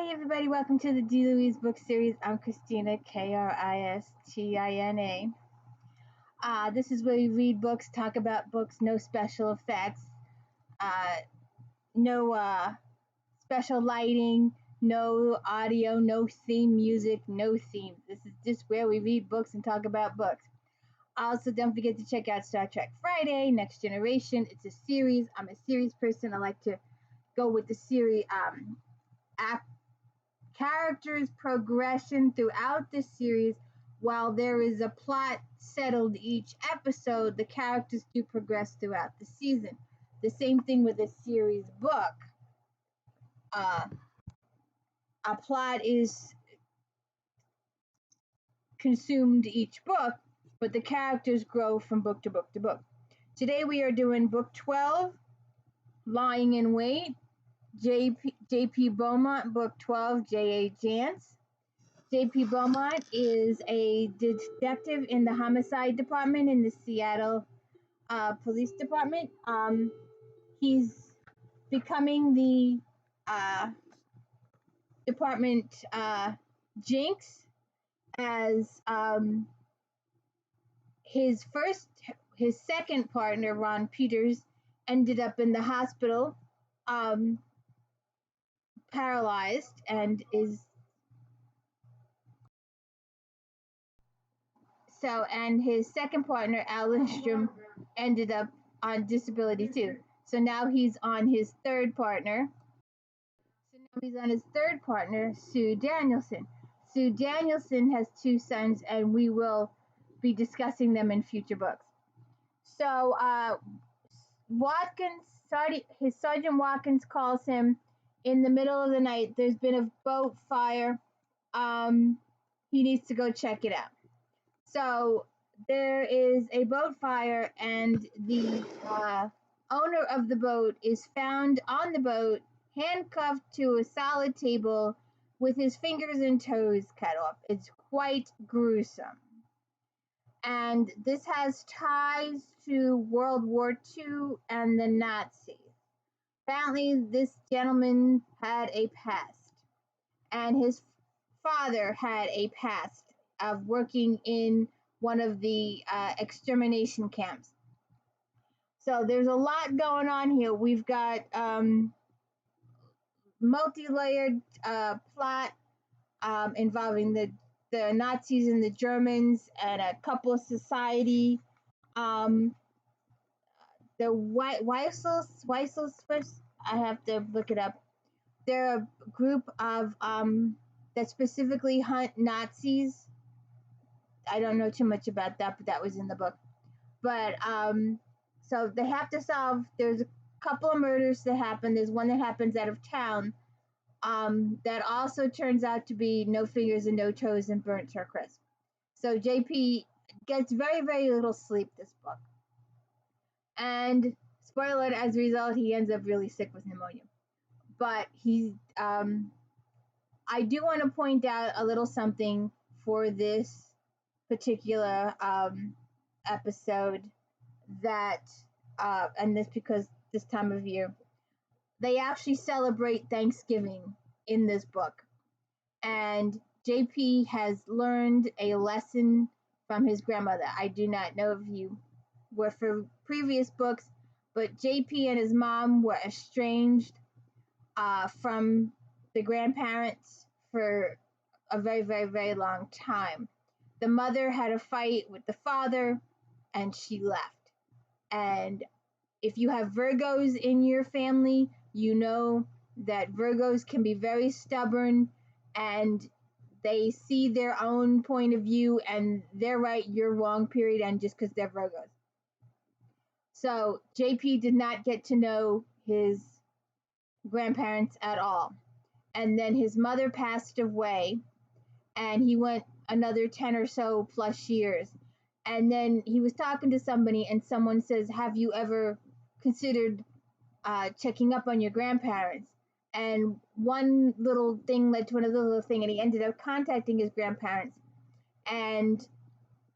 Hey everybody, welcome to the D. Louise book series. I'm Christina, Kristina. This is where we read books, talk about books, no special effects, uh, no special lighting, no audio, no theme music, no theme. This is just where we read books and talk about books. Also, don't forget to check out Star Trek Friday, Next Generation. It's a series. I'm a series person. I like to go with the series characters progression throughout the series. While there is a plot settled each episode, the characters do progress throughout the season. The same thing with a series book. A plot is consumed each book, but the characters grow from book to book to book. Today we are doing book 12, Lying in Wait, J.P. Beaumont, book 12, J.A. Jance. J.P. Beaumont is a detective in the homicide department in the Seattle Police Department. He's becoming the department jinx as his second partner, Ron Peters, ended up in the hospital, paralyzed, and his second partner, Al Lindstrom, ended up on disability too. So now he's on his third partner. Sue Danielson. Sue Danielson has two sons, and we will be discussing them in future books. So Sergeant Watkins calls him in the middle of the night. There's been a boat fire. He needs to go check it out. So there is a boat fire, and the owner of the boat is found on the boat, handcuffed to a solid table with his fingers and toes cut off. It's quite gruesome. And this has ties to World War II and the Nazis. Apparently, this gentleman had a past, and his father had a past of working in one of the extermination camps. So there's a lot going on here. We've got multi-layered plot involving the Nazis and the Germans and a couple of society. The Weissels, I have to look it up. They're a group of that specifically hunt Nazis. I don't know too much about that, but that was in the book. But so they have to solve. There's a couple of murders that happen. There's one that happens out of town that also turns out to be no fingers and no toes and burnt to a crisp. So JP gets very, very little sleep this book. And spoiler, as a result, he ends up really sick with pneumonia. But I do want to point out a little something for this particular episode that, and this because this time of year, they actually celebrate Thanksgiving in this book. And JP has learned a lesson from his grandmother. I do not know if you were for previous books, but JP and his mom were estranged from the grandparents for a very, very, very long time. The mother had a fight with the father, and she left. And if you have Virgos in your family, you know that Virgos can be very stubborn, and they see their own point of view, and they're right, you're wrong, period, and just because they're Virgos. So JP did not get to know his grandparents at all. And then his mother passed away, and he went another 10 or so plus years. And then he was talking to somebody, and someone says, have you ever considered checking up on your grandparents? And one little thing led to another little thing, and he ended up contacting his grandparents. And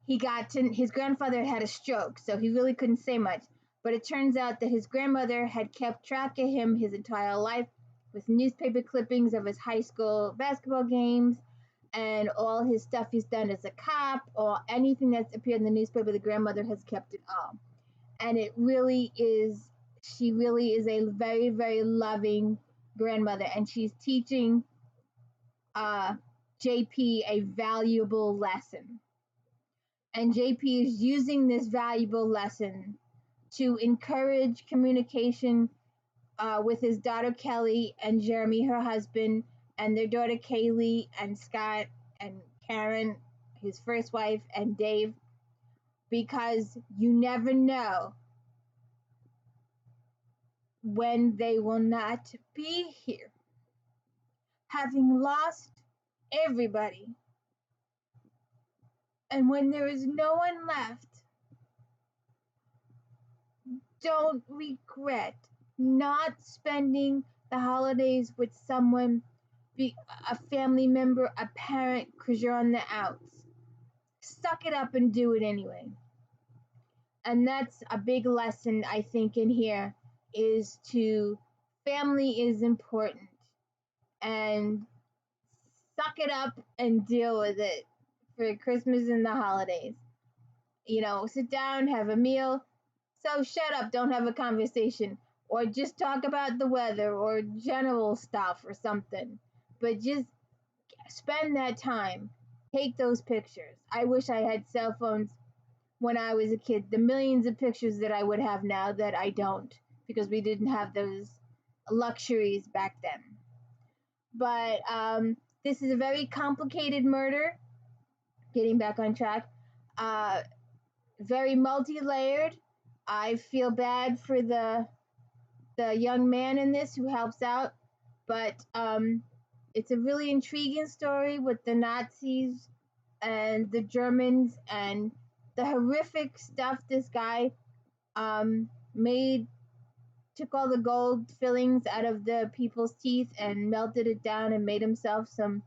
his grandfather had a stroke, so he really couldn't say much. But it turns out that his grandmother had kept track of him his entire life, with newspaper clippings of his high school basketball games and all his stuff he's done as a cop or anything that's appeared in the newspaper. The grandmother has kept it all. And it really is, she really is a very, very loving grandmother. And she's teaching JP a valuable lesson. And JP is using this valuable lesson to encourage communication with his daughter Kelly and Jeremy, her husband, and their daughter Kaylee and Scott and Karen, his first wife, and Dave, because you never know when they will not be here. Having lost everybody, and when there is no one left, don't regret not spending the holidays with someone, a family member, a parent, because you're on the outs. Suck it up and do it anyway. And that's a big lesson, I think, in here is to family is important. And suck it up and deal with it for Christmas and the holidays. Sit down, have a meal. So shut up, don't have a conversation. Or just talk about the weather or general stuff or something. But just spend that time. Take those pictures. I wish I had cell phones when I was a kid. The millions of pictures that I would have now that I don't, because we didn't have those luxuries back then. But this is a very complicated murder. Getting back on track. Very multi-layered. I feel bad for the young man in this who helps out, but it's a really intriguing story with the Nazis and the Germans and the horrific stuff this guy took all the gold fillings out of the people's teeth and melted it down and made himself some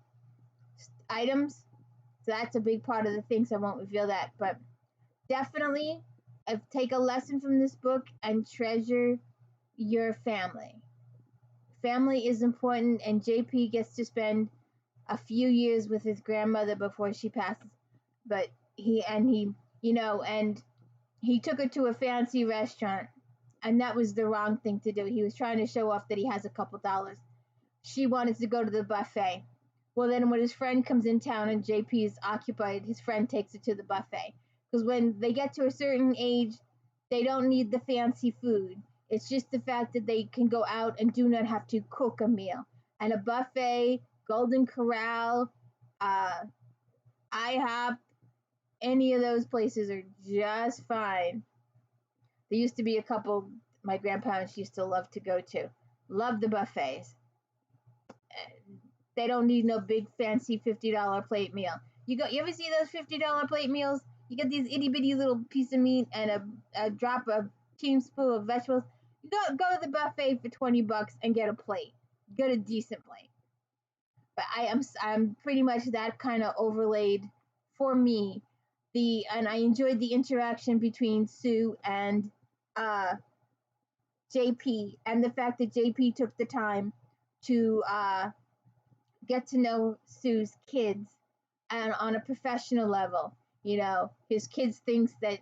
items. So that's a big part of the thing, so I won't reveal that. But definitely take a lesson from this book and treasure your family. Family is important, and JP gets to spend a few years with his grandmother before she passes. But he took her to a fancy restaurant, and that was the wrong thing to do. He was trying to show off that he has a couple dollars. She wanted to go to the buffet. Well, then when his friend comes in town and JP is occupied, his friend takes her to the buffet. Because when they get to a certain age, they don't need the fancy food. It's just the fact that they can go out and do not have to cook a meal. And a buffet, Golden Corral, IHOP, any of those places are just fine. There used to be a couple my grandparents used to love to go to. Love the buffets. They don't need no big fancy $50 plate meal. You ever see those $50 plate meals? You get these itty bitty little piece of meat and a drop of teaspoon of vegetables. You go to the buffet for $20 and get a plate. Get a decent plate. But I'm pretty much that kind of overlaid for me. And I enjoyed the interaction between Sue and JP, and the fact that JP took the time to get to know Sue's kids and on a professional level. His kids thinks that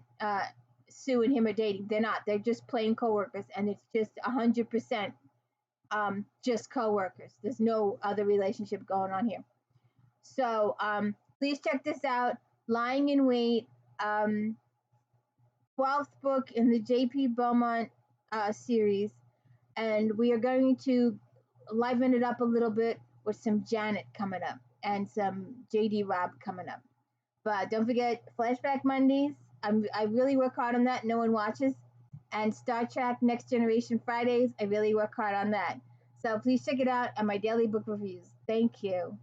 Sue and him are dating. They're not. They're just plain coworkers, and it's just 100% just coworkers. There's no other relationship going on here. So please check this out. Lying in Wait, 12th book in the J.P. Beaumont series, and we are going to liven it up a little bit with some Janet coming up and some J.D. Robb coming up. But don't forget Flashback Mondays. I really work hard on that. No one watches. And Star Trek Next Generation Fridays. I really work hard on that. So please check it out and my daily book reviews. Thank you.